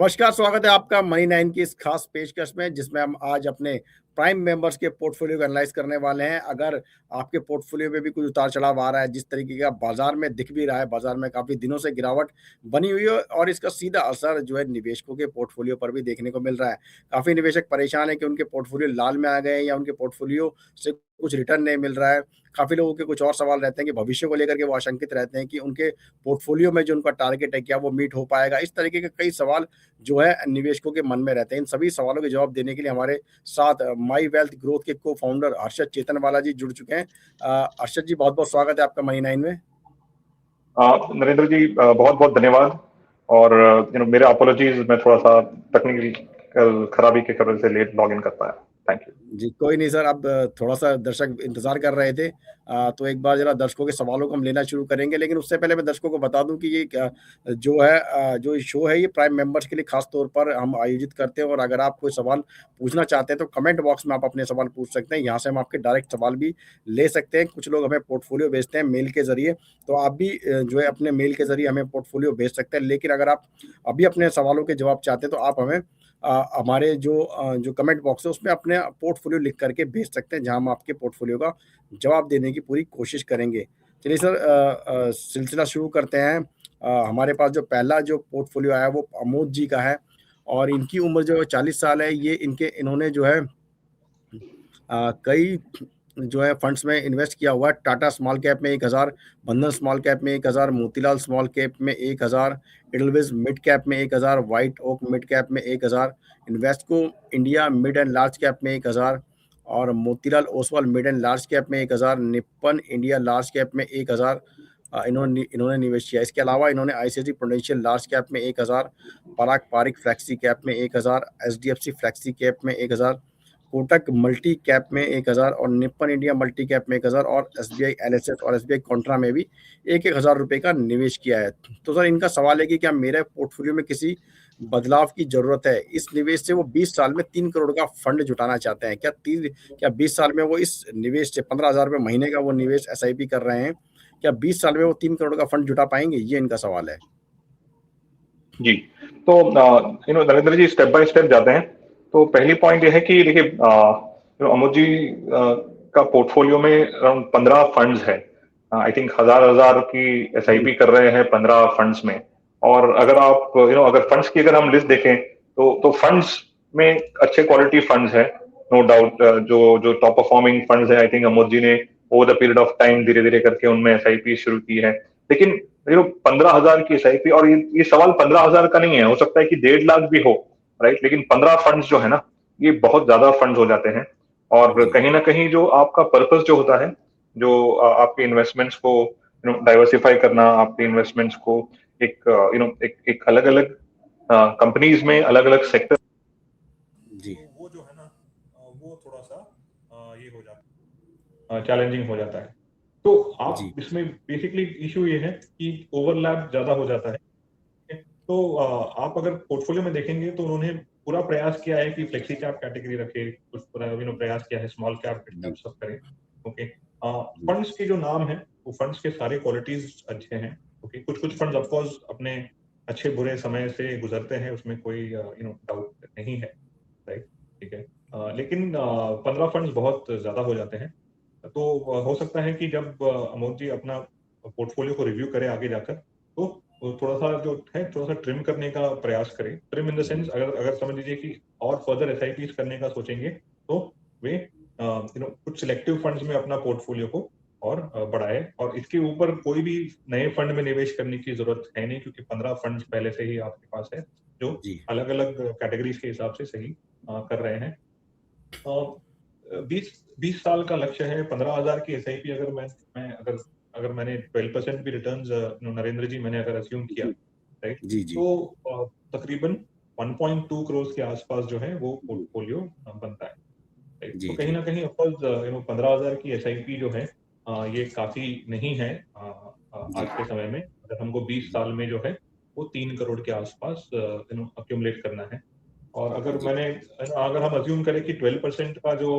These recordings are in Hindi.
नमस्कार, स्वागत है आपका मनी 9 की इस खास पेशकश में जिसमें हम आज अपने प्राइम मेंबर्स के पोर्टफोलियो को एनालाइज करने वाले हैं। अगर आपके पोर्टफोलियो में भी कुछ उतार-चढ़ाव आ रहा है, जिस तरीके का बाजार में दिख भी रहा है, बाजार में काफ़ी दिनों से गिरावट बनी हुई है और इसका सीधा असर जो है निवेशकों के पोर्टफोलियो पर भी देखने को मिल रहा है। काफ़ी निवेशक परेशान हैं कि उनके पोर्टफोलियो लाल में आ गए हैं या उनके पोर्टफोलियो से कुछ रिटर्न नहीं मिल रहा है। काफ़ी लोगों के कुछ और सवाल रहते हैं कि भविष्य को लेकर के वो आशंकित रहते हैं कि उनके पोर्टफोलियो में जो उनका टारगेट है, क्या वो मीट हो पाएगा? इस तरीके के कई सवाल जो है निवेशकों के मन में रहते हैं। इन सभी सवालों के जवाब देने के लिए हमारे साथ माई वेल्थ ग्रोथ के को-फाउंडर अर्शद चेतनवाला जी जुड़ चुके हैं। अर्शद जी, बहुत-बहुत स्वागत है आपका मनी 9 में। नरेंद्र जी, बहुत-बहुत धन्यवाद। और मेरे अपॉलॉजीज, मैं थोड़ा-सा टेक्निकल खराबी के वजह से लेट लॉग इन कर पाया। Thank you. जी, कोई नहीं सर, अब थोड़ा-सा दर्शक इंतज़ार कर रहे थे। तो एक बार ज़रा दर्शकों के सवालों को हम लेना शुरू करेंगे, लेकिन उससे पहले मैं दर्शकों को बता दूँ कि ये क्या जो है जो शो है ये प्राइम मेंबर्स के लिए ख़ास तौर पर हम आयोजित करते हैं और अगर आप कोई सवाल पूछना चाहते हैं तो कमेंट बॉक्स में आप अपने सवाल पूछ सकते हैं। यहाँ से हम आपके डायरेक्ट सवाल भी ले सकते हैं। कुछ लोग हमें पोर्टफोलियो भेजते हैं मेल के ज़रिए, तो आप भी जो है अपने मेल के ज़रिए हमें पोर्टफोलियो भेज सकते हैं। लेकिन अगर आप अभी अपने सवालों के जवाब चाहते हैं तो आप हमें हमारे जो कमेंट बॉक्स है उसमें अपने पोर्टफोलियो लिख करके भेज सकते हैं, जहां हम आपके पोर्टफोलियो का जवाब देने की पूरी कोशिश करेंगे। चलिए सर, सिलसिला शुरू करते हैं। हमारे पास जो पहला जो पोर्टफोलियो आया वो अमोद जी का है और इनकी उम्र जो है 40 साल है। ये इन्होंने जो है कई जो है फंड्स में इन्वेस्ट किया हुआ है। टाटा स्मॉल कैप में 1000, बंधन स्मॉल कैप में 1000, मोतीलाल स्मॉल कैप में 1000, एडलविस मिड कैप में 1000, व्हाइट ओक मिड कैप में 1000, Invesco India mid and large cap में 1000 और Motilal Oswal mid and large cap में 1000, निप्पन इंडिया लार्ज कैप में 1000 इन्होंने निवेश किया। इसके अलावा इन्होंने आईसीआईसी प्रूडेंशियल लार्ज कैप में 1000, पराग पारिक फ्लेक्सी कैप में 1000, एचडीएफसी फ्लेक्सी कैप में 1000, कोटक मल्टी कैप में 1000 और निप्पन इंडिया मल्टी कैप में 1000 और एसबीआई एलएसएस और एसबीआई कॉन्ट्रा में भी 1-1000 रुपए का निवेश किया है। तो सर, इनका सवाल है कि क्या मेरे पोर्टफोलियो में किसी बदलाव की जरूरत है? इस निवेश से वो 20 साल में 3 करोड़ का फंड जुटाना चाहते हैं। क्या 20 साल में वो इस निवेश से 15,000 रुपए महीने का वो निवेश एसआईपी कर रहे हैं, क्या 20 साल में वो 3 करोड़ का फंड जुटा पाएंगे? ये इनका सवाल है जी, तो नरेंद्र जी, स्टेप बाय स्टेप जाते हैं। तो पहली पॉइंट ये है कि देखिए, अमोद जी का पोर्टफोलियो में अराउंड 15 फंड्स है। आई थिंक हजार की एसआईपी कर रहे हैं 15 फंड्स में। और अगर आप अगर फंड्स की अगर हम लिस्ट देखें तो फंड्स में अच्छे क्वालिटी फंड्स है, नो डाउट। जो जो टॉप परफॉर्मिंग फंड्स है, आई थिंक अमोद जी ने over the period of time धीरे धीरे करके उनमें एसआईपी शुरू की है। लेकिन 15,000 की एसआईपी, और ये सवाल 15,000 का नहीं है, हो सकता है कि 1.5 लाख भी हो, राइट। लेकिन 15 फंड्स जो है ना, ये बहुत ज्यादा फंड्स हो जाते हैं। और कहीं ना कहीं जो आपका पर्पस जो होता है, जो आपके इन्वेस्टमेंट्स को डाइवर्सिफाई करना, आपके इन्वेस्टमेंट्स को एक एक अलग अलग कंपनीज में अलग अलग सेक्टर, जी। वो जो है ना, वो थोड़ा सा ये हो जाता है, चैलेंजिंग हो जाता है। तो जी। आप इसमें बेसिकली इशू ये है कि ओवरलैप ज्यादा हो जाता है। तो आप अगर पोर्टफोलियो में देखेंगे तो उन्होंने पूरा प्रयास किया है कि फ्लेक्सी कैप कैटेगरी रखे, कुछ पूरा प्रयास किया है स्मॉल कैप मिड कैप सब करें। ओके, फंड्स के जो नाम है वो फंड्स के सारे क्वालिटीज अच्छे हैं। ओके, कुछ कुछ फंड्स ऑफ कोर्स अपने अच्छे बुरे समय से गुजरते हैं, उसमें कोई डाउट नहीं है, राइट। ठीक है, लेकिन 15 फंड्स बहुत ज्यादा हो जाते हैं। तो हो सकता है कि जब अमोद जी अपना पोर्टफोलियो को रिव्यू करें आगे जाकर, तो थोड़ा सा जो है थोड़ा सा ट्रिम करने का प्रयास करें। ट्रिम इन द सेंस, अगर अगर समझ लीजिए कि और फर्दर एसआईपीज करने का सोचेंगे तो वे कुछ सिलेक्टिव फंड्स में अपना पोर्टफोलियो को और बढ़ाए। और इसके ऊपर कोई भी नए फंड में निवेश करने की जरूरत है नहीं, क्योंकि 15 फंड्स पहले से ही आपके पास है जो अलग अलग कैटेगरीज के हिसाब से सही कर रहे हैं। 20 साल का लक्ष्य है। 15,000 की एसआईपी अगर मैं अगर मैंने 12% भी रिटर्न्स, नरेंद्र जी, मैंने अगर अज्यूम किया, राइट, तो तकरीबन 1.2 करोड़ के आसपास जो है वो पोर्टफोलियो बनता है, राइट। तो कहीं ना कहीं ऑफकोर्स 15,000 की एसआईपी जो है ये काफी नहीं है आज के समय में। अगर हमको 20 साल में जो है वो 3 करोड़ के आसपास अक्यूमुलेट करना है। और अगर हम अज्यूम करें कि 12% का जो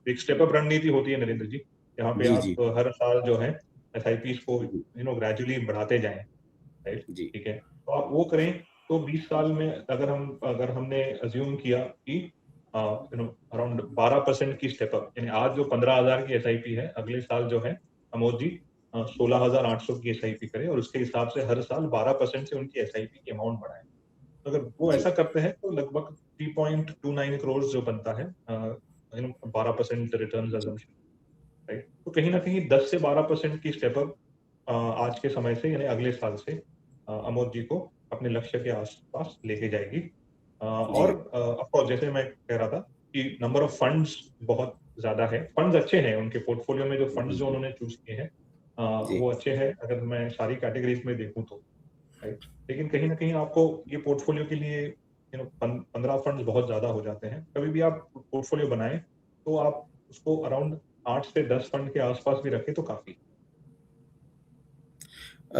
एक स्टेप अप रणनीति होती है नरेंद्र जी, यहाँ पे आप हर साल जो है एसआईपीज को ग्रेजुअली बढ़ाते जाएं, राइट। ठीक है, तो आप वो करें तो 20 साल में अगर हमने अज्यूम किया कि अराउंड 12% की स्टेप अप, यानी आज जो 15,000 की एसआईपी है, अगले साल जो है अमोद जी 16,800 की एसआईपी करें और उसके हिसाब से हर साल 12% से उनकी एसआईपी की अमाउंट बढ़ाए। तो अगर वो जी, ऐसा करते हैं तो लगभग 3.29 करोड़ जो बनता है 12% रिटर्न जी, अजम्पशन, राइट? तो कहीं ना कहीं 10 से 12% की स्टेप अप आज के समय से, यानी अगले साल से अमोद जी को अपने लक्ष्य के आसपास लेके जाएगी। और जी, ऑफ कोर्स जैसे मैं कह रहा था कि नंबर ऑफ फंड्स बहुत ज्यादा है, फंड्स अच्छे हैं उनके पोर्टफोलियो में, जो फंड्स जो उन्होंने चूज किए हैं जी, वो अच्छे हैं अगर मैं सारी कैटेगरीज में देखूं तो, राइट? लेकिन कहीं ना कहीं आपको ये पोर्टफोलियो के लिए 15 फंड्स बहुत ज्यादा हो जाते हैं। कभी भी आप पोर्टफोलियो बनाएं तो आप उसको अराउंड 8 से 10 फंड के आसपास भी रखें तो काफी।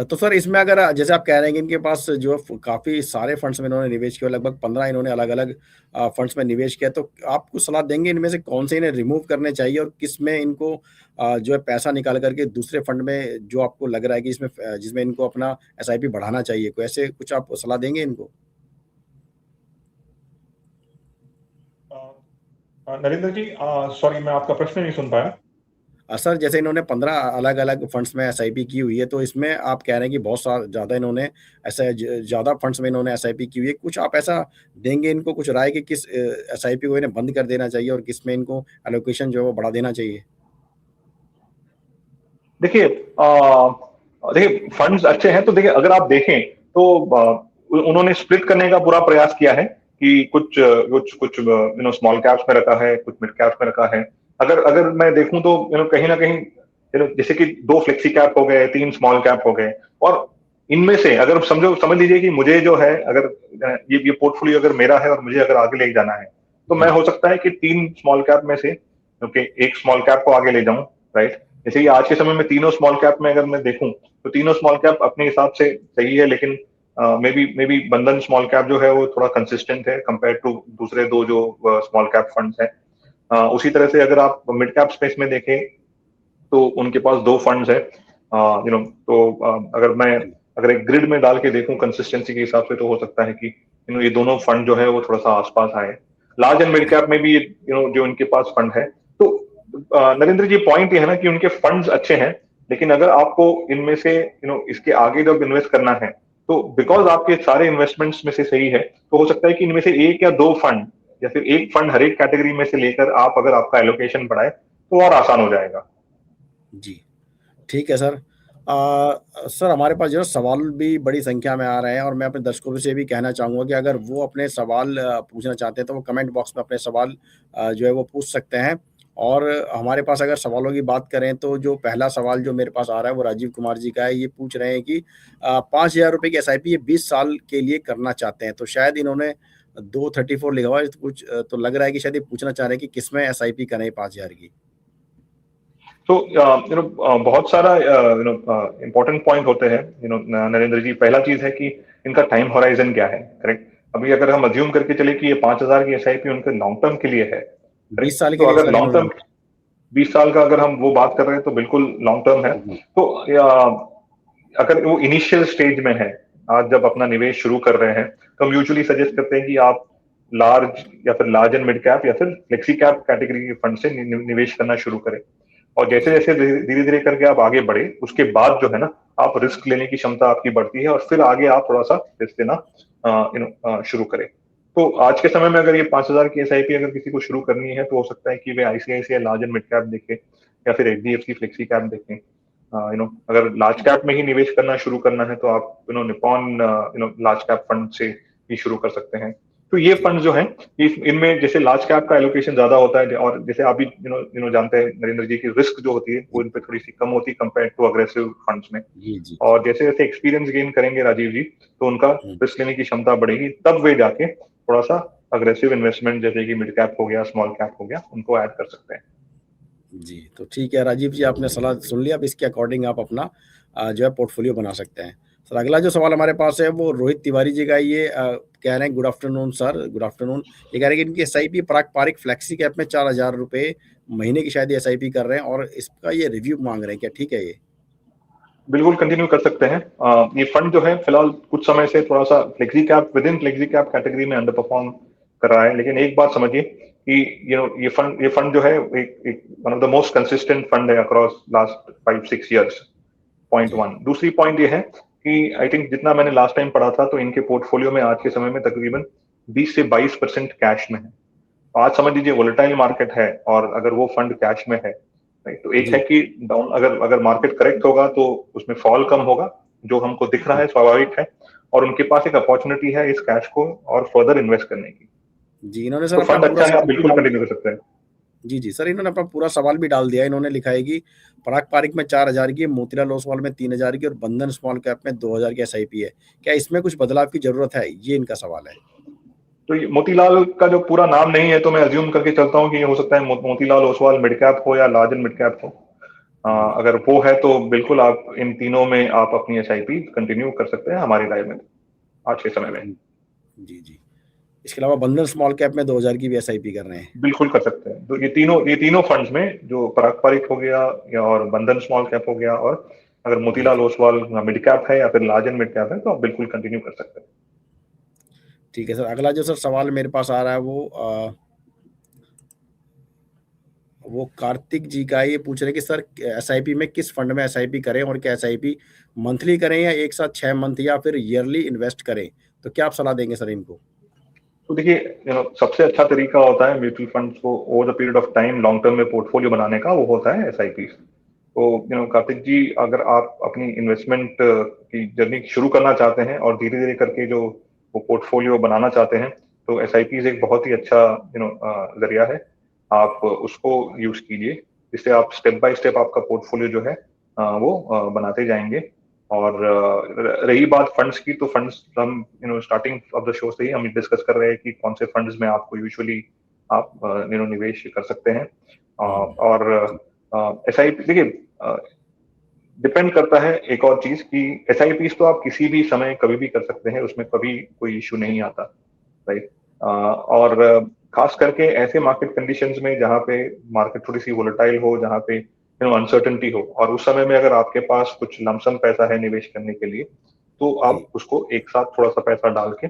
तो सर इसमें अगर जैसे आप कह रहे हैं कि इनके पास जो काफ़ी सारे फंड्स में इन्होंने निवेश किया, लगभग 15 इन्होंने अलग-अलग फंड्स में निवेश किया, तो आप कुछ सलाह देंगे इनमें से कौन से इन्हें रिमूव करने चाहिए और किस में इनको जो है पैसा निकाल करके दूसरे फंड में जो आपको लग रहा है कि इसमें जिसमें इनको अपना एसआईपी बढ़ाना चाहिए, कोई ऐसे कुछ आप सलाह देंगे इनको? नरेंद्र जी, सॉरी मैं आपका प्रश्न नहीं सुन पाया। सर जैसे इन्होंने 15 अलग-अलग फंड्स में एसआईपी की हुई है, तो इसमें आप कह रहे हैं कि बहुत ज़्यादा इन्होंने ऐसा ज़्यादा फंड्स में इन्होंने एसआईपी की हुई है। कुछ आप ऐसा देंगे इनको कुछ राय कि किस एसआईपी को इन्हें बंद कर देना चाहिए और किस में इनको एलोकेशन जो है वो बढ़ा देना चाहिए? देखिए देखिए फंड्स अच्छे हैं, तो देखिए अगर आप देखें तो उन्होंने स्प्लिट करने का पूरा प्रयास किया है कि कुछ स्मॉल कैप्स में रखा है, कुछ मिड कैप्स में रखा है। अगर अगर मैं देखूं तो कहीं ना कहीं जैसे कि 2 फ्लेक्सी कैप हो गए, 3 स्मॉल कैप हो गए, और इनमें से अगर समझ लीजिए कि मुझे जो है, अगर ये पोर्टफोलियो अगर मेरा है और मुझे अगर आगे ले जाना है, तो मैं जी, हो सकता है कि 3 स्मॉल कैप में से क्योंकि एक स्मॉल कैप को आगे ले जाऊं, राइट? जैसे कि आज के समय में तीनों स्मॉल कैप में अगर मैं देखूं तो तीनों स्मॉल कैप अपने हिसाब से सही है, लेकिन मे बी बंधन स्मॉल कैप जो है वो थोड़ा कंसिस्टेंट है कंपेयर टू दूसरे दो जो स्मॉल कैप फंड्स है। उसी तरह से अगर आप मिड कैप स्पेस में देखें तो उनके पास 2 फंड्स है। तो जी, अगर एक ग्रिड में डाल के देखूं कंसिस्टेंसी के हिसाब से, तो हो सकता है कि ये दोनों फंड जो है वो थोड़ा सा आसपास आए। लार्ज एंड मिड जी, कैप में भी जो इनके पास फंड है। तो नरेंद्र जी, पॉइंट ये है ना कि उनके फंड्स अच्छे हैं, लेकिन अगर आपको इनमें से इसके आगे जब इन्वेस्ट करना है, तो बिकॉज जी। आपके सारे इन्वेस्टमेंट्स में से सही है, तो हो सकता है कि इनमें से एक या दो फंड या फिर एक फंड हर एक कैटेगरी में से लेकर आप अगर आपका एलोकेशन बढ़ाए तो और आसान हो जाएगा। जी। ठीक है सर। सर हमारे पास जो है सवाल भी बड़ी संख्या में आ रहे हैं और मैं अपने दर्शकों से भी कहना चाहूँगा कि अगर वो अपने सवाल पूछना चाहते हैं तो वो कमेंट बॉक्स में अपने सवाल जो है वो पूछ सकते हैं। और हमारे पास अगर सवालों की बात करें तो जो पहला सवाल जो मेरे पास आ रहा है वो राजीव कुमार जी का है। ये पूछ रहे हैं कि ₹5000 की एसआईपी ये 20 साल के लिए करना चाहते हैं। तो शायद इन्होंने 234 लिखा हुआ है तो कुछ तो लग रहा है कि शायद ये पूछना चाह रहे हैं कि किसमें एसआईपी करें 5000 की? तो बहुत सारा इम्पोर्टेंट पॉइंट होते हैं नरेंद्र जी। पहला चीज है कि इनका टाइम होराइजन क्या है, करेक्ट? अभी अगर हम अज्यूम करके चले कि ये 5,000 की एसआईपी उनके लॉन्ग टर्म के लिए है, 20 करेक्ट? साल तो के लिए अगर सर लॉन्ग इन्होंने टर्म 20 साल का अगर हम वो बात कर रहे हैं तो बिल्कुल लॉन्ग टर्म है। जी, तो अगर वो इनिशियल स्टेज में है, आज जब अपना निवेश शुरू कर रहे हैं, तो हम यूजुअली सजेस्ट करते हैं कि आप लार्ज एंड मिड कैप या फिर फ्लेक्सी कैप कैटेगरी के फंड से निवेश करना शुरू करें। और जैसे जी, जैसे धीरे धीरे करके आप आगे बढ़े, उसके बाद जो है ना, आप रिस्क लेने की क्षमता आपकी बढ़ती है और फिर आगे आप थोड़ा सा रिस्क लेना शुरू करें। तो आज के समय में अगर ये 5,000 की एसआईपी अगर किसी को शुरू करनी है, तो हो सकता है कि वे ICICI large and mid cap देखें या फिर एचडीएफसी फ्लेक्सी कैप देखें। अगर लार्ज कैप में ही निवेश करना शुरू करना है, तो आप निपॉन लार्ज कैप फंड से भी शुरू कर सकते हैं। तो ये जी, फंड जो है, इनमें जैसे लार्ज कैप का एलोकेशन ज्यादा होता है, और जैसे आप भी जानते हैं नरेंद्र जी की रिस्क जो होती है वो इन पे थोड़ी सी कम होती है कंपेयर टू अग्रेसिव फंड्स में। जी, जी। और जैसे जैसे एक्सपीरियंस गेन करेंगे राजीव जी, तो उनका हुँ, रिस्क लेने की क्षमता बढ़ेगी, तब वे जाके थोड़ा सा अग्रेसिव इन्वेस्टमेंट जैसे कि मिड कैप हो गया, स्मॉल कैप हो गया, उनको ऐड कर सकते हैं। जी, तो ठीक है राजीव जी आपने सलाह सुन लिया, अब इसके अकॉर्डिंग आप अपना जो है पोर्टफोलियो बना सकते हैं। सर अगला जो सवाल हमारे पास है वो रोहित तिवारी जी का है, ये कह रहे हैं good afternoon sir, good afternoon. ये कह रहे हैं कि इनकी एसआईपी पारंपरिक फ्लेक्सी कैप में ₹4000 महीने की शायद ये एसआईपी कर रहे हैं और इसका ये रिव्यू माँग रहे हैं, क्या ठीक है ये? बिल्कुल कंटिन्यू कर सकते हैं। ये फंड जो है फिलहाल कुछ समय से थोड़ा सा flexi cap with in flexi cap category में अंडर परफॉर्म कर रहा है, लेकिन एक बात समझिए कि ये फंड जो है एक one of the most consistent fund है अक्रॉस लास्ट 5-6 इयर्स। पॉइंट जी वन। दूसरी पॉइंट ये है कि आई थिंक जितना मैंने लास्ट टाइम पढ़ा था तो इनके पोर्टफोलियो में आज के समय में तकरीबन 20 से 22% कैश में है। तो आज समझ लीजिए वोलेटाइल मार्केट है और अगर वो फंड कैश में है, राइट, तो एक है जी कि डाउन अगर अगर मार्केट करेक्ट होगा तो उसमें फॉल कम होगा, जो हमको दिख रहा है स्वाभाविक है, और उनके पास एक अपॉर्चुनिटी है इस कैश को और फर्दर इन्वेस्ट करने की। जी इन्होंने सर तो अपना फंड पूरा अच्छा है, आप सवाल भी बिल्कुल डाल कंटिन्यू दिया। कर सकते हैं। जी सर, इन्होंने अपना पूरा सवाल भी डाल दिया। इन्होंने लिखा है कि पराग पारिक में 4,000 की, मोतीलाल ओसवाल में 3,000 की और बंधन स्मॉल कैप में 2,000 की एसआईपी है। क्या इसमें कुछ बदलाव की जरूरत है? ये इनका सवाल है। तो ये मोतीलाल का जो पूरा नाम नहीं है तो मैं अज्यूम करके चलता हूँ कि ये हो सकता है मोतीलाल ओसवाल मिड कैप हो या लार्ज एंड मिड कैप हो। जी अगर वो है तो बिल्कुल आप इन तीनों में आप अपनी एसआईपी कंटिन्यू कर सकते हैं हमारी राय में आज के समय में। जी जी जी। इसके अलावा बंधन स्मॉल कैप में 2,000 की भी एसआईपी कर रहे हैं। बिल्कुल कर सकते हैं। तो ये तीनों फंड्स में जो पारंपरिक हो गया या और बंधन स्मॉल कैप हो गया, और अगर जी मोतीलाल ओसवाल मिड कैप है या फिर लार्ज एंड मिड कैप है तो आप बिल्कुल कंटिन्यू कर सकते हैं। ठीक है सर। अगला जो सर सवाल मेरे पास आ रहा है वो कार्तिक जी का। ये पूछ रहे हैं कि सर एसआईपी में किस फंड में एसआईपी करें और क्या एसआईपी मंथली करें या एक साथ 6 मंथ या फिर ईयरली इन्वेस्ट करें? तो क्या आप सलाह देंगे सर इनको? तो देखिए सबसे अच्छा तरीका होता है म्यूचुअल फंड्स को over the period of time long term में पोर्टफोलियो बनाने का, वो होता है एसआईपी। तो कार्तिक जी, अगर आप अपनी इन्वेस्टमेंट की जर्नी शुरू करना चाहते हैं और धीरे धीरे करके जो वो पोर्टफोलियो बनाना चाहते हैं, तो एसआईपी एक बहुत ही अच्छा जरिया है। आप उसको यूज कीजिए, जिससे आप स्टेप बाय स्टेप आपका पोर्टफोलियो जो है वो बनाते जाएंगे। और रही बात फंड्स की, तो फंड्स हम स्टार्टिंग ऑफ द शो से ही हम डिस्कस कर रहे हैं कि कौन से फंड्स में आपको यूजुअली आप निवेश कर सकते हैं। और एसआईपी देखिए डिपेंड करता है एक और चीज कि एसआईपी तो आप किसी भी समय कभी भी कर सकते हैं, उसमें कभी कोई इश्यू नहीं आता, राइट। और खास करके ऐसे मार्केट कंडीशंस में जहाँ पे मार्केट थोड़ी सी वोलेटाइल हो, जहाँ पे अनसर्टेनिटी हो, और उस समय में अगर आपके पास कुछ लमसम पैसा है निवेश करने के लिए, तो जी आप उसको एक साथ थोड़ा सा पैसा डाल के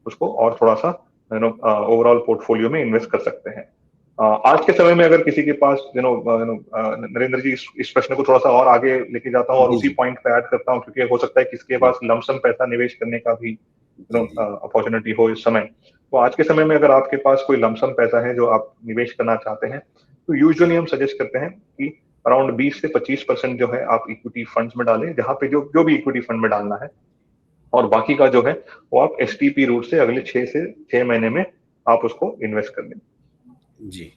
उसको और थोड़ा सा ओवरऑल पोर्टफोलियो में इन्वेस्ट कर सकते हैं। आज के समय में अगर किसी के पास नरेंद्र जी, इस प्रश्न को थोड़ा सा और आगे लेके जाता हूँ और जी उसी जी पॉइंट पे ऐड करता हूँ, क्योंकि हो सकता है किसके जी पास लमसम पैसा निवेश करने का भी जी जी अपॉर्चुनिटी हो इस समय। तो आज के समय में अगर आपके पास कोई लमसम पैसा है जो आप निवेश करना चाहते हैं, तो यूजुअली हम सजेस्ट करते हैं कि अराउंड 20 से 25% जो है आप इक्विटी फंड्स में डालें, जहां पे जो जो भी इक्विटी फंड में डालना है, और बाकी का जो है वो आप एसटीपी रूट से अगले 6 महीने में आप उसको इन्वेस्ट कर दें। जी।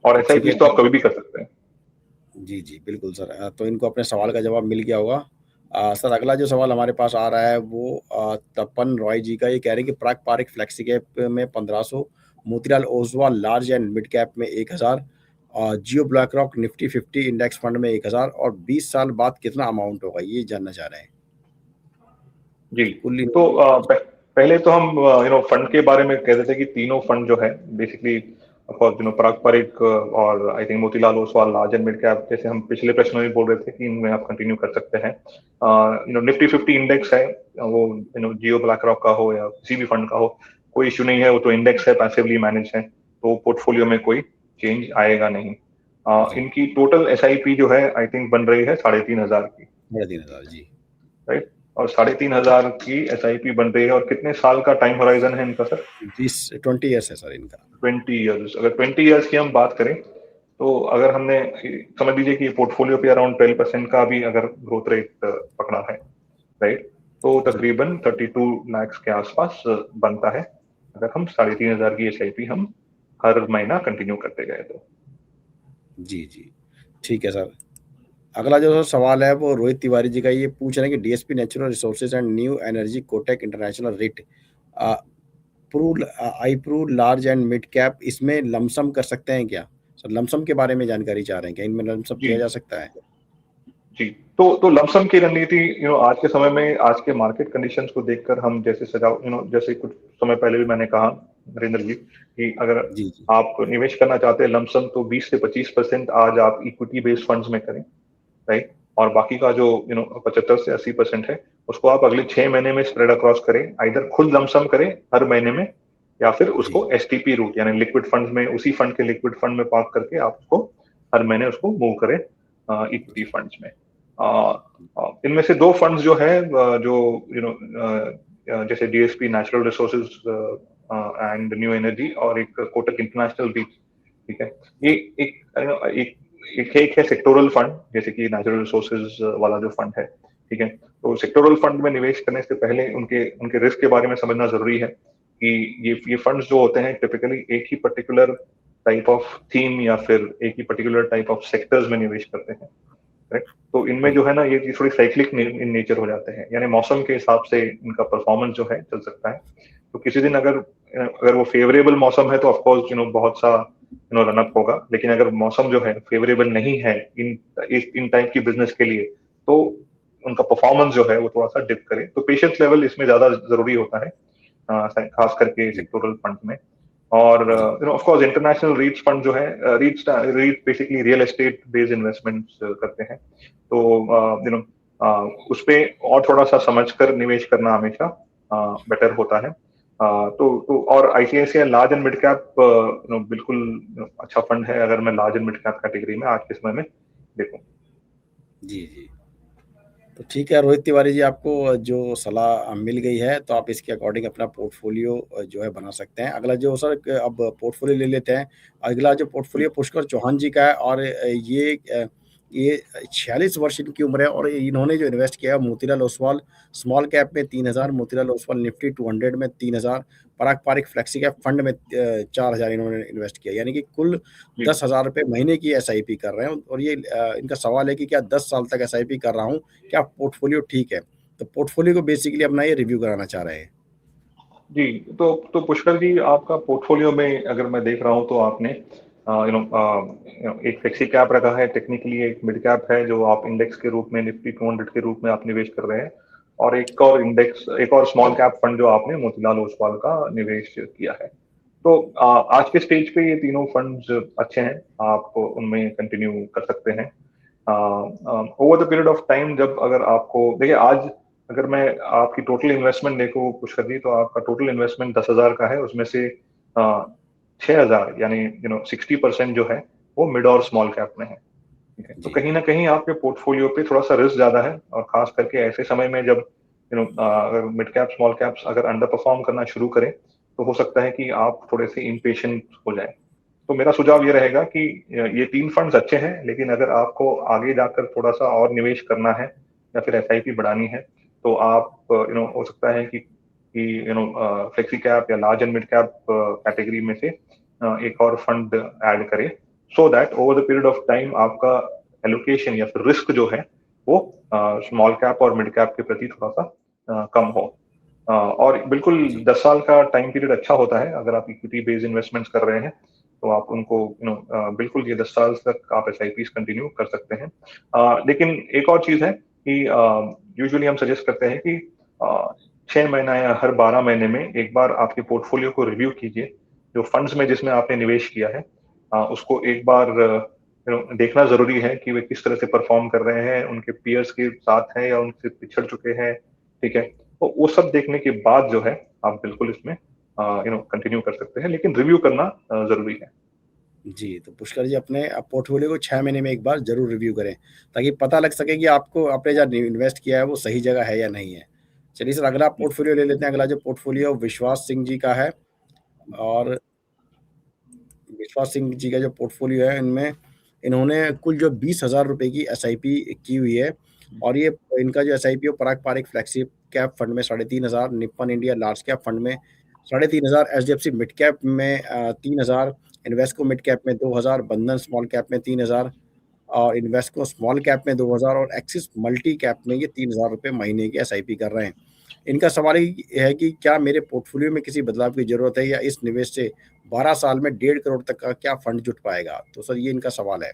और तो ठीक एसआईपी है तो आप कभी भी कर सकते हैं। जी, जी, बिल्कुल सर। तो इनको अपने सवाल का जवाब मिल गया होगा। सर अगला जो सवाल हमारे पास आ रहा है वो तपन रॉय जी का। ये कह रहे हैं कि प्राक पारिक फ्लेक्सी कैप में 1500, Motilal Oswal large and mid cap में 1000, Jio BlackRock Nifty 50 index fund में 1000 और 20 साल बाद कितना अमाउंट होगा, ये जानना चाह रहे हैं। जी। कुल तो पहले तो हम फंड के बारे में कहते थे कि तीनों फंड जो है बेसिकली पारंपरिक और I think Motilal Oswal large and mid cap, जैसे हम पिछले प्रश्न में बोल रहे थे कि इनमें आप कंटिन्यू कर सकते हैं। निफ्टी 50 इंडेक्स है, वो जियो ब्लैक रॉक का हो या किसी भी फंड का हो, कोई इश्यू नहीं है, वो तो इंडेक्स है, पैसिवली मैनेज है, तो पोर्टफोलियो में कोई चेंज आएगा नहीं। जी, इनकी टोटल एसआईपी जो है आई थिंक बन रही है 3,500 की, 3,500 जी। राइट। और 3,500 की एसआईपी बन रही है, और कितने साल का टाइम होराइजन है इनका सर? 20 ईयर्स है सर इनका। 20 ईयर्स। अगर 20 ईयर्स की हम बात करें, तो अगर हमने समझ लीजिए कि पोर्टफोलियो पे अराउंड 12% का भी अगर ग्रोथ रेट पकड़ा है, राइट, तो जी, तकरीबन 32 लाख के आसपास बनता है, अगर हम 3,500 की एसआईपी हम हर महीना कंटिन्यू करते गए तो। जी, जी। ठीक है सर। अगला जो सवाल है वो रोहित तिवारी जी का। ये पूछ रहे हैं कि DSP natural resources and new energy Kotak international REIT I Pru large and mid cap, इसमें लमसम कर सकते हैं क्या? सर लमसम के बारे में जानकारी चाह रहे हैं, क्या इनमें लमसम जी किया जा सकता है? जी। तो लमसम की रणनीति आज के समय में आज के मार्केट कंडीशंस को देखकर हम जैसे सजाओ जैसे कुछ समय पहले भी मैंने कहा नरेंद्र जी, कि अगर जी जी आप निवेश करना चाहते हैं लमसम, तो 20 से 25% आज आप इक्विटी बेस्ड फंड्स में करें, राइट। और बाकी का जो 75 से 80% है उसको आप अगले 6 महीने में स्प्रेड अक्रॉस करें, आइदर खुद लमसम करें हर महीने में, या फिर जी, उसको एसटीपी रूट यानी लिक्विड फंड्स में, उसी फंड के लिक्विड फंड में पार्क करके आप उसको हर महीने उसको मूव करें इक्विटी फंड्स में। इनमें से 2 फंड्स जो है जो जैसे DSP natural resources and new energy, और एक कोटक इंटरनेशनल भी, ठीक है। ये एक एक एक है सेक्टोरल फंड, जैसे कि नेचुरल रिसोर्सेज वाला जो फंड है, ठीक है। तो सेक्टोरल फंड में निवेश करने से पहले उनके उनके रिस्क के बारे में समझना जरूरी है कि ये फंड्स जो होते हैं टिपिकली एक ही पर्टिकुलर टाइप ऑफ थीम या फिर एक ही पर्टिकुलर टाइप ऑफ सेक्टर्स में निवेश करते हैं, करेक्ट। तो इनमें जो है ना ये थोड़ी साइक्लिक इन नेचर हो जाते हैं, यानी मौसम के हिसाब से इनका परफॉर्मेंस जो है चल सकता है। तो किसी दिन अगर अगर वो फेवरेबल मौसम है तो ऑफ कोर्स बहुत सा रन अप होगा, लेकिन अगर मौसम जो है फेवरेबल नहीं है इन टाइप की बिजनेस के लिए, तो उनका परफॉर्मेंस जो है वो थोड़ा सा डिप करे। तो पेशेंस लेवल इसमें ज्यादा जरूरी होता है, खास करके जी, सेक्टोरल फंड में। और जी, of course international REITs fund जो है, REIT basically real estate based investments करते हैं। तो उस पे और थोड़ा सा समझकर निवेश करना हमेशा बेटर होता है। तो और ICICI large and mid cap बिल्कुल अच्छा फंड है, अगर मैं large and mid cap category में आज के समय में देखूं। जी, जी। तो ठीक है रोहित तिवारी जी, आपको जो सलाह मिल गई है तो आप इसके अकॉर्डिंग अपना पोर्टफोलियो जो है बना सकते हैं। अगला जो सर अब पोर्टफोलियो ले लेते हैं। अगला जो पोर्टफोलियो पुष्कर चौहान जी का है, और ये 46 वर्ष इनकी उम्र है, और इन्होंने जो इन्वेस्ट किया है मोतीलाल ओसवाल स्मॉल कैप में 3000, मोतीलाल ओसवाल निफ्टी 200 में 3000, पारंपरिक फ्लेक्सी कैप फंड में 4000 इन्होंने इन्वेस्ट किया, यानी कि कुल जी 10,000 रुपये महीने की एसआईपी कर रहे हैं। और ये इनका सवाल है कि क्या 10 साल तक एसआईपी कर रहा हूँ, क्या पोर्टफोलियो ठीक है? तो पोर्टफोलियो को बेसिकली अपना ये रिव्यू कराना चाह रहे हैं। जी। तो पुष्कर जी, आपका पोर्टफोलियो में अगर मैं देख रहा हूँ तो आपने एक फ्लेक्सी कैप रखा है, टेक्निकली एक मिड कैप है जो आप इंडेक्स के रूप में निफ्टी 200 के रूप में आप निवेश कर रहे हैं, और एक और स्मॉल कैप फंड जो आपने मोतीलाल ओसवाल का निवेश किया है। तो आज के स्टेज पे ये तीनों फंड्स अच्छे हैं, आप उनमें कंटिन्यू कर सकते हैं। Over the period of time, जब अगर आपको देखिए आज अगर मैं आपकी टोटल इन्वेस्टमेंट देखूं पुष्कर जी, तो आपका टोटल इन्वेस्टमेंट 10,000 का है, उसमें से 6,000 यानी 60% जो है वो मिड और स्मॉल कैप में है, ठीक है। तो जी, कहीं ना कहीं आपके पोर्टफोलियो पे थोड़ा सा रिस्क ज्यादा है, और खास करके ऐसे समय में जब अगर मिड कैप स्मॉल कैप्स अगर अंडर परफॉर्म करना शुरू करें, तो हो सकता है कि आप थोड़े से इम्पेशेंट हो जाए। तो मेरा सुझाव ये रहेगा कि ये 3 फंड्स अच्छे हैं, लेकिन अगर आपको आगे जाकर थोड़ा सा और निवेश करना है या फिर एसआईपी बढ़ानी है, तो आप हो सकता है कि फ्लेक्सी कैप या large and mid cap category में से एक और फंड ऐड करें, so that over the period of time आपका एलोकेशन या फिर रिस्क जो है वो स्मॉल कैप और मिड कैप के प्रति थोड़ा सा कम हो। और बिल्कुल जी, 10 साल का टाइम पीरियड अच्छा होता है अगर आप इक्विटी बेस्ड इन्वेस्टमेंट्स कर रहे हैं, तो आप उनको बिल्कुल ये 10 साल तक आप एसआईपीज कंटिन्यू कर सकते हैं। लेकिन एक और चीज है कि यूजुअली हम सजेस्ट करते हैं कि 6 महीना या हर 12 महीने में एक बार आपके पोर्टफोलियो को रिव्यू कीजिए। जो फंड्स में जिसमें आपने निवेश किया है उसको एक बार देखना जरूरी है कि वे किस तरह से परफॉर्म कर रहे हैं, उनके पीयर्स के साथ हैं या उनसे पिछड़ चुके हैं, ठीक है। तो वो सब देखने के बाद जो है आप बिल्कुल इसमें कंटिन्यू कर सकते हैं, लेकिन रिव्यू करना जरूरी है। जी। तो पुष्कर जी, अपने पोर्टफोलियो को 6 महीने में एक बार ज़रूर रिव्यू करें, ताकि पता लग सके कि आपको आपने जहाँ इन्वेस्ट किया है वो सही जगह है या नहीं है। चलिए सर, अगला जी पोर्टफोलियो ले लेते हैं। अगला जो पोर्टफोलियो विश्वास सिंह जी का है, और विश्वास सिंह जी का जो पोर्टफोलियो है, इनमें इन्होंने कुल जो 20,000 रुपए की एसआईपी की हुई है, और ये इनका जो एसआईपी है पारंपरिक फ्लेक्सी कैप फंड में 3,500, Nippon India large cap fund में 3,500, एचडीएफसी मिड कैप में 3,000, इन्वेस्को मिड कैप में 2,000, बंधन स्मॉल कैप में 3,000, और इन्वेस्को स्मॉल कैप में 2,000, और एक्सिस मल्टी कैप में ये 3,000 रुपए महीने की एसआईपी कर रहे हैं। इनका सवाल ये है कि क्या मेरे पोर्टफोलियो में किसी बदलाव की ज़रूरत है, या इस निवेश से 12 साल में 1.5 करोड़ तक का क्या फंड जुट पाएगा? तो सर ये इनका सवाल है।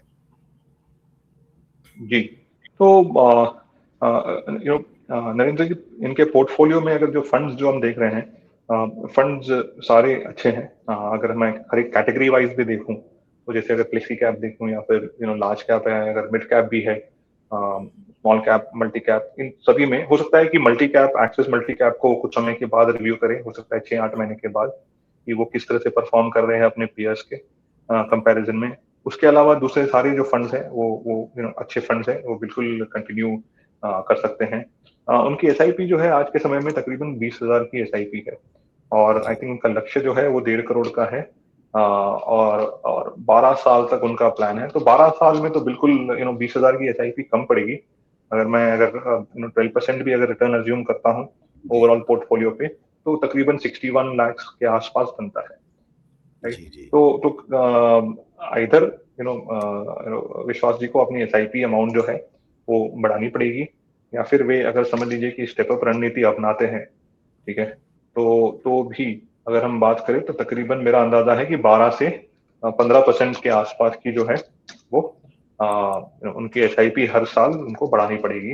जी। तो नरेंद्र जी, इनके पोर्टफोलियो में अगर जो फंड्स जो हम देख रहे हैं, फंड्स सारे अच्छे हैं। अगर मैं हर एक कैटेगरी वाइज भी देखूं, तो जैसे अगर फ्लेक्सी कैप देखूं या फिर लार्ज कैप है, अगर मिड कैप भी है, स्मॉल कैप, मल्टी कैप, इन सभी में हो सकता है कि multi cap, axis multi cap को कुछ समय के बाद रिव्यू करें, हो सकता है 6-8 महीने के बाद, कि वो किस तरह से परफॉर्म कर रहे हैं अपने पीयर्स के कंपैरिजन में। उसके अलावा दूसरे सारे जो फंड्स हैं वो अच्छे फंड्स हैं, वो बिल्कुल कंटिन्यू कर सकते हैं। उनकी एसआईपी जो है आज के समय में तकरीबन 20,000 की एसआईपी है, और आई थिंक उनका लक्ष्य जो है वो 1.5 करोड़ का है, और 12 साल तक उनका प्लान है। तो 12 साल में तो बिल्कुल 20,000 की एसआईपी कम पड़ेगी। अगर 12% भी अगर रिटर्न अज्यूम करता हूँ जी ओवरऑल पोर्टफोलियो पे, तो तकरीबन 61 लाख के आसपास बनता है, राइट। जी जी तो इधर विश्वास जी को अपनी एसआईपी अमाउंट जो है वो बढ़ानी पड़ेगी, या फिर वे अगर समझ लीजिए कि स्टेप अप रणनीति अपनाते हैं, ठीक है, तो भी अगर हम बात करें तो तकरीबन मेरा अंदाजा है कि 12 से 15% के आसपास की जो है वो उनकी एसआईपी हर साल उनको बढ़ानी पड़ेगी।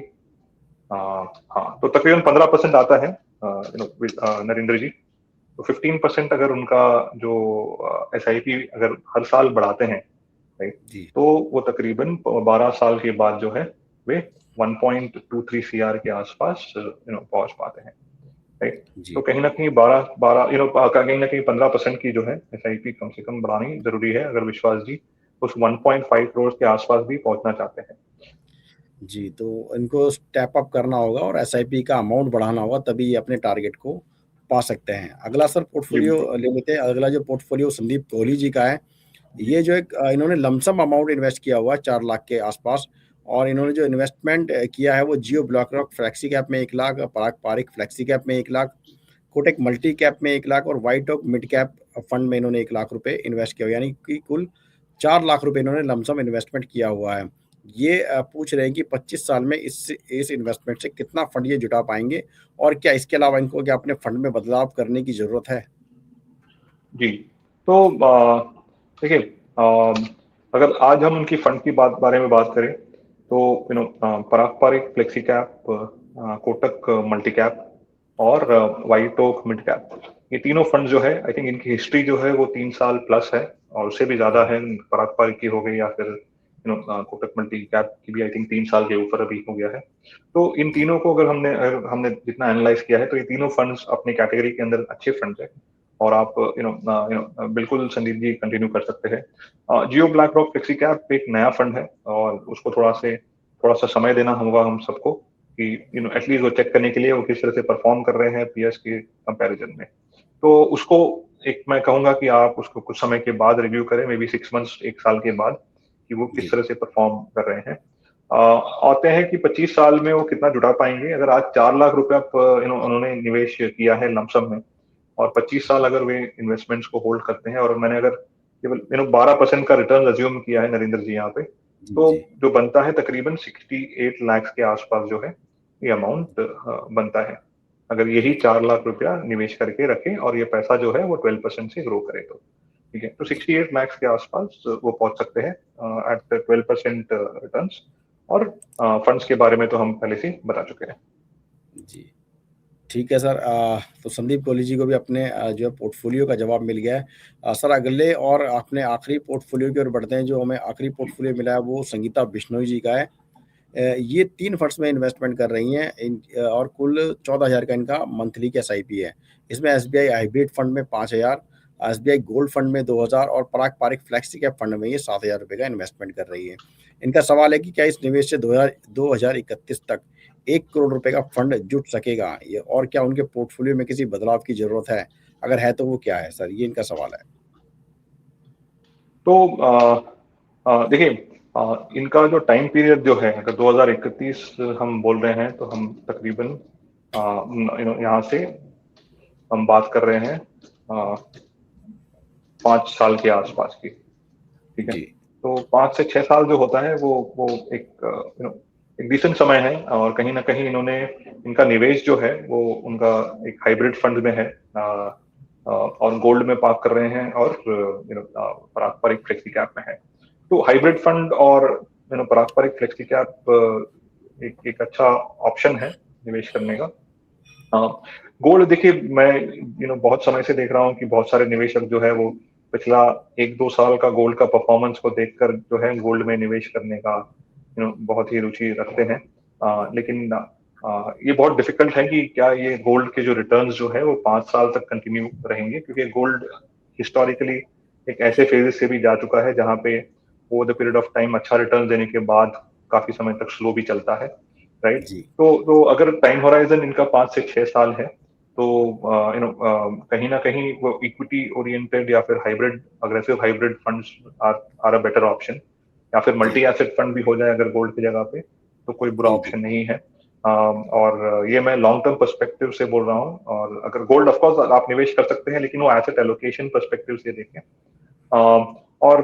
हाँ, तो तकरीबन 15% आता है नरेंद्र जी। तो 15% अगर उनका जो एसआईपी अगर हर साल बढ़ाते हैं, राइट, जी तो वो तकरीबन 12 साल के बाद जो है वे 1.23 सीआर के आसपास पहुंच पाते हैं, राइट। तो जी कहीं ना कहीं 12 कहीं ना कहीं 15% की जो है एसआईपी कम से कम बढ़ानी जरूरी है, अगर विश्वास जी उस 1.5 करोड़ के आसपास भी पहुंचना चाहते हैं। जी, तो इनको स्टेप अप करना होगा और एसआईपी का अमाउंट बढ़ाना होगा, तभी ये अपने टारगेट को पा सकते हैं। अगला सर जी पोर्टफोलियो बिल्कुल। ले लेते हैं। अगला जो पोर्टफोलियो संदीप कोहली जी का है, ये जो एक इन्होंने लमसम अमाउंट इन्वेस्ट किया हुआ है 4 लाख के आसपास, और इन्होंने जो इन्वेस्टमेंट किया है वो जियो ब्लैकरॉक फ्लेक्सी कैप में 1 लाख, पराग पारिक फ्लेक्सी कैप में 1 लाख, कोटक मल्टी कैप में 1 लाख और White Oak mid cap fund में इन्होंने 1 लाख रुपए इन्वेस्ट किया हुआ है। यानी कि कुल 4 लाख रुपए इन्होंने लमसम इन्वेस्टमेंट किया हुआ है। ये पूछ रहे हैं कि 25 साल में इस इन्वेस्टमेंट से कितना फंड ये जुटा पाएँगे, और क्या इसके अलावा इनको क्या अपने फंड में बदलाव करने की ज़रूरत है? जी, तो देखिए, अगर आज हम उनकी फंड की बारे में बात करें, तो Parag Parikh flexi cap, Kotak multi cap और व्हाइट ओक मिड कैप, ये तीनों फंड जो है आई थिंक इनकी हिस्ट्री जो है वो 3 साल प्लस है, और उससे भी ज्यादा है। पराग पारिक की हो गई, या फिर कोटक मल्टी कैप की भी आई थिंक 3 साल के ऊपर अभी हो गया है। तो इन जी, तीनों को अगर हमने जितना एनालाइज किया है, तो ये तीनों फंड्स अपनी कैटेगरी के अंदर अच्छे फंड्स है, और आप बिल्कुल संदीप जी कंटिन्यू कर सकते हैं। जियो ब्लैक रॉक फ्लेक्सी कैप एक नया फंड है, और उसको थोड़ा सा समय देना होगा हम सबको, कि एटलीस्ट वो चेक करने के लिए वो किस तरह से परफॉर्म कर रहे हैं पीएस के कंपैरिजन में। तो उसको एक मैं कहूंगा कि आप उसको कुछ समय के बाद रिव्यू करें, मे बी 6 मंथ्स, 1 साल के बाद, कि वो किस जी, तरह से परफॉर्म कर रहे हैं। आते हैं कि 25 साल में वो कितना जुटा पाएंगे। अगर आज 4 लाख रुपया उन्होंने निवेश किया है लमसम में, और 25 साल अगर वे इन्वेस्टमेंट्स को होल्ड करते हैं, और मैंने अगर केवल 12% का रिटर्न अज्यूम किया है नरेंद्र जी यहाँ पे, जी, तो जी। जो बनता है तकरीबन 68 लाख के आसपास जो है ये अमाउंट बनता है, अगर यही जी, 4 लाख रुपया निवेश करके रखें, और ये पैसा जो है वो 12% से ग्रो करे, तो ठीक है, तो जी, 68 लाख के आसपास वो पहुंच सकते हैं एट 12% रिटर्न। और फंड्स के बारे में तो हम पहले से ही बता चुके हैं। जी। ठीक है सर। तो संदीप कोहली जी को भी अपने जो है पोर्टफोलियो का जवाब मिल गया है। सर अगले और अपने आखिरी पोर्टफोलियो की ओर बढ़ते हैं। जो हमें आखिरी पोर्टफोलियो मिला है वो संगीता बिश्नोई जी का है। ये 3 फंड्स में इन्वेस्टमेंट कर रही हैं, और कुल 14,000 का इनका मंथली की एसआईपी है। इसमें एसबीआई हाइब्रिड फंड में 5,000, एसबीआई गोल्ड फंड में 2,000 और पराग पारिक फ्लेक्सी कैप फंड में ये 7,000 रुपए का इन्वेस्टमेंट कर रही है। इनका सवाल है कि क्या इस निवेश से 2031 तक 1 करोड़ रुपए का फंड जुट सकेगा? ये और क्या उनके पोर्टफोलियो में किसी बदलाव की ज़रूरत है? अगर है तो वो क्या है सर? ये इनका सवाल है। तो देखिए, इनका जो टाइम पीरियड जो है, अगर 2031 हम बोल रहे हैं, तो हम तकरीबन यहाँ से हम बात कर रहे हैं 5 साल के आसपास की, ठीक है। जी, तो 5 से 6 साल जो होता है वो एक एक डिसेंट समय है, और कहीं ना कहीं इन्होंने इनका निवेश जो है वो उनका एक हाइब्रिड फंड में है, और गोल्ड में पार्क कर रहे हैं, और पारंपरिक फ्लेक्सी कैप में है। तो हाइब्रिड फंड और पारंपरिक फ्लेक्सी कैप एक अच्छा ऑप्शन है निवेश करने का। गोल्ड देखिए, मैं बहुत समय से देख रहा हूँ कि बहुत सारे निवेशक जो है वो पिछला 1-2 साल का गोल्ड का परफॉर्मेंस को देखकर जो है गोल्ड में निवेश करने का बहुत ही रुचि रखते हैं। लेकिन ये बहुत डिफिकल्ट है कि क्या ये गोल्ड के जो रिटर्न्स जो है वो 5 साल तक कंटिन्यू रहेंगे, क्योंकि गोल्ड हिस्टोरिकली एक ऐसे फेजेस से भी जा चुका है जहां पे over the period of time अच्छा रिटर्न देने के बाद काफी समय तक स्लो भी चलता है, राइट। जी, तो अगर टाइम होराइजन इनका 5 से 6 साल है, तो कहीं ना कहीं वो इक्विटी ओरिएंटेड या फिर hybrid, aggressive hybrid funds are a better option, या फिर जी, मल्टी एसेट फंड भी हो जाए अगर गोल्ड की जगह पे, तो कोई बुरा जी, जी, ऑप्शन नहीं है। और ये मैं लॉन्ग टर्म पर्सपेक्टिव से बोल रहा हूँ। और अगर गोल्ड ऑफ कोर्स आप निवेश कर सकते हैं, लेकिन वो एसेट एलोकेशन पर्सपेक्टिव से देखें। और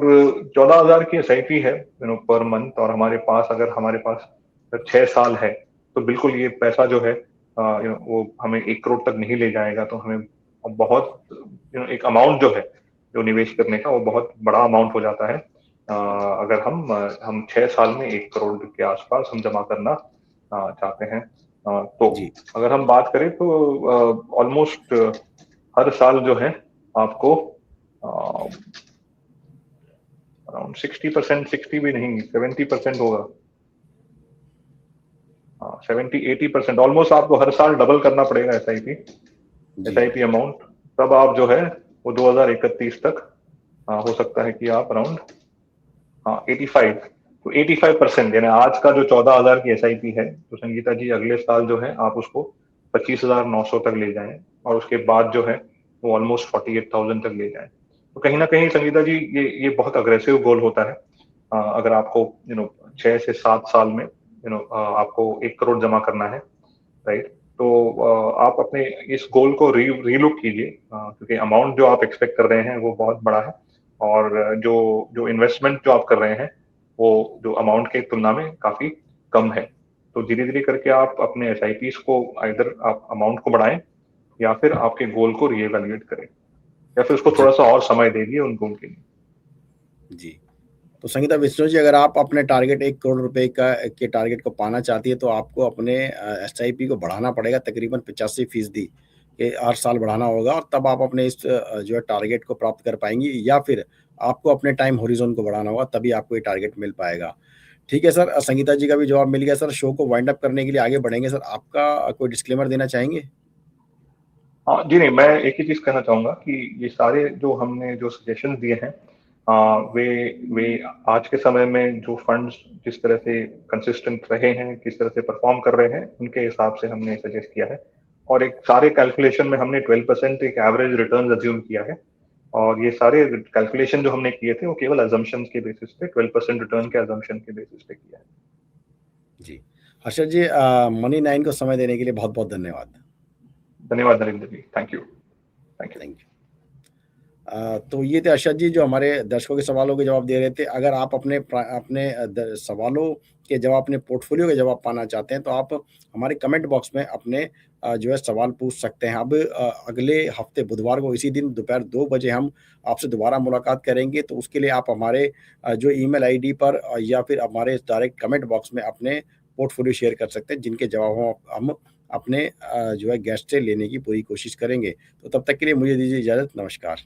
14,000 की एसआईपी है पर मंथ, और हमारे पास 6 साल है, तो बिल्कुल ये पैसा जो है वो हमें 1 करोड़ तक नहीं ले जाएगा। तो हमें बहुत एक अमाउंट जो है जो निवेश करने का, वो बहुत बड़ा अमाउंट हो जाता है। अगर हम 6 साल में 1 करोड़ के आसपास हम जमा करना चाहते हैं। तो जी, अगर हम बात करें तो ऑलमोस्ट हर साल जो है आपको अराउंड 60%, 60 भी नहीं, 70% होगा। 70-80% ऑलमोस्ट आपको हर साल डबल करना पड़ेगा जी, एसआईपी अमाउंट। तब आप जो है वो 2031 तक हो सकता है कि आप अराउंड 85, तो 85% यानी आज का जो 14,000 की एसआईपी है, तो संगीता जी अगले साल जो है आप उसको 25,900 तक ले जाएं, और उसके बाद जो है वो ऑलमोस्ट 48,000 तक ले जाएं। तो कहीं ना कहीं संगीता जी ये बहुत अग्रेसिव गोल होता है। अगर आपको 6 से 7 साल में आपको 1 करोड़ जमा करना है, राइट। तो आप अपने इस गोल को रीलुक कीजिए, क्योंकि अमाउंट जो आप एक्सपेक्ट कर रहे हैं वो बहुत बड़ा है। और जो जो इन्वेस्टमेंट जो आप कर रहे हैं वो जो अमाउंट के तुलना में काफी कम है। तो धीरे धीरे करके आप अपने एसआईपीस को इधर आप अमाउंट को बढ़ाएं, या फिर आपके गोल को रीएवैल्यूएट करें, या फिर उसको जी, थोड़ा सा और समय दे दिए उन गोल के लिए। जी। तो संगीता विष्णु जी, अगर आप अपने टारगेट 1 करोड़ रुपए का के टारगेट को पाना चाहती है, तो आपको अपने एसआईपी को बढ़ाना पड़ेगा तकरीबन 85% के हर साल बढ़ाना होगा, और तब आप अपने इस जो है टारगेट को प्राप्त कर पाएँगी, या फिर आपको अपने टाइम हॉरिज़ॉन को बढ़ाना होगा, तभी आपको ये टारगेट मिल पाएगा। ठीक है सर, संगीता जी का भी जवाब मिल गया सर। शो को वाइंड अप करने के लिए आगे बढ़ेंगे सर, आपका कोई डिस्क्लेमर देना चाहेंगे? हाँ जी, नहीं, मैं एक ही चीज कहना चाहूंगा कि ये सारे जो हमने जो सजेशन दिए हैं, वे वे आज के समय में जो फंड्स जिस तरह से कंसिस्टेंट रहे हैं, किस तरह से परफॉर्म कर रहे हैं, उनके हिसाब से हमने सजेस्ट किया है। और एक सारे कैलकुलेशन में हमने 12% एक एवरेज रिटर्न अज्यूम किया है। और ये सारे कैलकुलेशन जो हमने किए थे वो केवल अजम्पशन के बेसिस पे, 12% रिटर्न के अजम्पशन के बेसिस पे किया है। जी। हर्षद जी, मनी 9 को समय देने के लिए बहुत-बहुत धन्यवाद। धन्यवाद Narendra ji, thank you, thank you. Thank you. तो ये थे अर्शद जी जो हमारे दर्शकों के सवालों के जवाब दे रहे थे। अगर आप अपने सवालों के जवाब, अपने पोर्टफोलियो के जवाब पाना चाहते हैं, तो आप हमारे कमेंट बॉक्स में अपने जो है सवाल पूछ सकते हैं। अब अगले हफ्ते बुधवार को इसी दिन दोपहर 2 बजे हम आपसे दोबारा मुलाकात करेंगे, तो उसके लिए आप हमारे जो ईमेल आईडी पर या फिर हमारे डायरेक्ट कमेंट बॉक्स में अपने पोर्टफोलियो शेयर कर सकते हैं, जिनके जवाब हम अपने जो है गेस्ट से लेने की पूरी कोशिश करेंगे। तो तब तक के लिए मुझे दीजिए इजाज़त। नमस्कार।